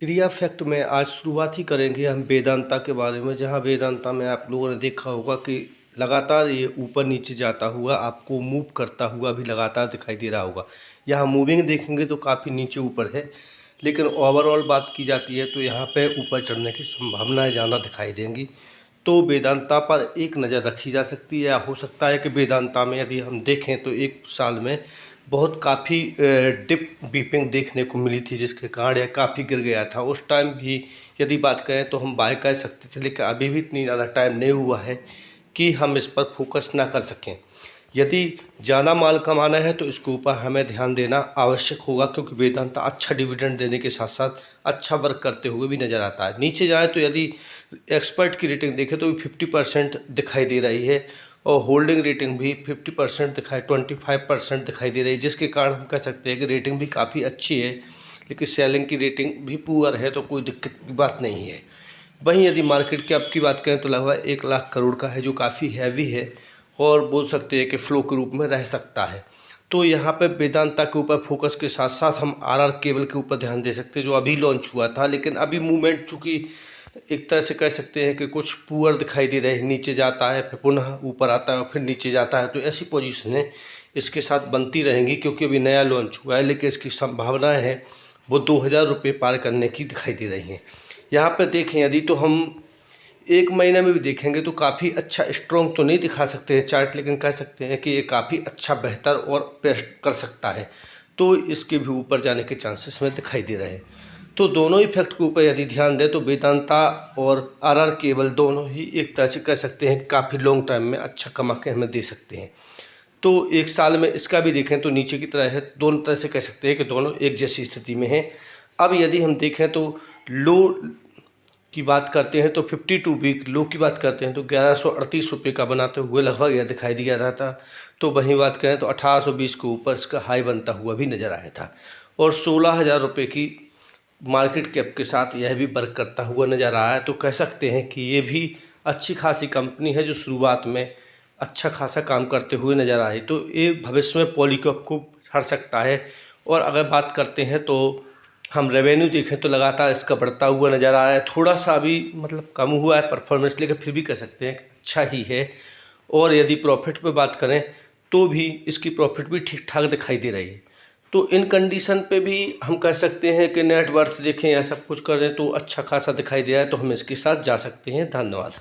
क्रिया फैक्ट में आज शुरुआत ही करेंगे हम वेदांता के बारे में, जहां वेदांता में आप लोगों ने देखा होगा कि लगातार ये ऊपर नीचे जाता हुआ आपको मूव करता हुआ भी लगातार दिखाई दे रहा होगा। यहाँ मूविंग देखेंगे तो काफ़ी नीचे ऊपर है, लेकिन ओवरऑल बात की जाती है तो यहाँ पे ऊपर चढ़ने की संभावनाएं ज़्यादा दिखाई देंगी। तो वेदांता पर एक नज़र रखी जा सकती है। हो सकता है कि वेदांता में यदि हम देखें तो एक साल में बहुत काफ़ी डिप बीपिंग देखने को मिली थी, जिसके कारण यह काफ़ी गिर गया था। उस टाइम भी यदि बात करें तो हम बाय कर सकते थे, लेकिन अभी भी इतनी ज़्यादा टाइम नहीं हुआ है कि हम इस पर फोकस ना कर सकें। यदि ज़्यादा माल कमाना है तो इसके ऊपर हमें ध्यान देना आवश्यक होगा, क्योंकि वेदांता अच्छा डिविडेंड देने के साथ साथ अच्छा वर्क करते हुए भी नज़र आता है। नीचे जाए तो यदि एक्सपर्ट की रेटिंग देखें तो 50% दिखाई दे रही है, और होल्डिंग रेटिंग भी 50% दिखाई 25% दिखाई दे रही है, जिसके कारण हम कह सकते हैं कि रेटिंग भी काफ़ी अच्छी है। लेकिन सेलिंग की रेटिंग भी पुअर है, तो कोई दिक्कत की बात नहीं है। वहीं यदि मार्केट कैप की बात करें तो लगभग 1 लाख करोड़ का है, जो काफ़ी हैवी है और बोल सकते हैं कि फ्लो के रूप में रह सकता है। तो यहाँ पे वेदांता के ऊपर फोकस के साथ साथ हम आरआर केबल के ऊपर ध्यान दे सकते हैं, जो अभी लॉन्च हुआ था, लेकिन अभी मूवमेंट चूँकि एक तरह से कह सकते हैं कि कुछ पुअर दिखाई दे रहे हैं। नीचे जाता है फिर पुनः ऊपर आता है और फिर नीचे जाता है, तो ऐसी पोजीशनें इसके साथ बनती रहेंगी, क्योंकि अभी नया लॉन्च हुआ है। लेकिन इसकी संभावनाएं हैं वो 2000 रुपये पार करने की दिखाई दे रही हैं। यहाँ पर देखें यदि तो हम 1 महीने में भी देखेंगे तो काफ़ी अच्छा स्ट्रॉन्ग तो नहीं दिखा सकते हैं चार्ट, लेकिन कह सकते हैं कि ये काफ़ी अच्छा बेहतर और बेस्ट कर सकता है। तो इसके भी ऊपर जाने के चांसेस हमें दिखाई दे रहे हैं। तो दोनों इफेक्ट के ऊपर यदि ध्यान दें तो वेदांता और आरआर केबल दोनों ही एक तरह से कह सकते हैं कि काफ़ी लॉन्ग टाइम में अच्छा कमा के हमें दे सकते हैं। तो एक साल में इसका भी देखें तो नीचे की तरह है, दोनों तरह से कह सकते हैं कि दोनों एक जैसी स्थिति में हैं। अब यदि हम देखें तो लो की बात करते हैं तो 52 वीक लो की बात करते हैं तो 1138 रुपये का बनाते हुए लगभग यह दिखाई दिया रहा था। तो वहीं बात करें तो 1820 के ऊपर इसका हाई बनता हुआ भी नज़र आया था, और 16,000 रुपये की मार्केट कैप के साथ यह भी वर्क करता हुआ नज़र आया है। तो कह सकते हैं कि ये भी अच्छी खासी कंपनी है, जो शुरुआत में अच्छा खासा काम करते हुए नज़र आई। तो ये भविष्य में पॉलीकैब को हर सकता है। और अगर बात करते हैं तो हम रेवेन्यू देखें तो लगातार इसका बढ़ता हुआ नज़र आ रहा है। थोड़ा सा अभी मतलब कम हुआ है परफॉर्मेंस, लेकिन फिर भी कह सकते हैं कि अच्छा ही है। और यदि प्रॉफिट पे बात करें तो भी इसकी प्रॉफिट भी ठीक ठाक दिखाई दे रही है। तो इन कंडीशन पे भी हम कह सकते हैं कि नेट वर्थ देखें या सब कुछ करें तो अच्छा खासा दिखाई दे रहा है, तो हम इसके साथ जा सकते हैं। धन्यवाद।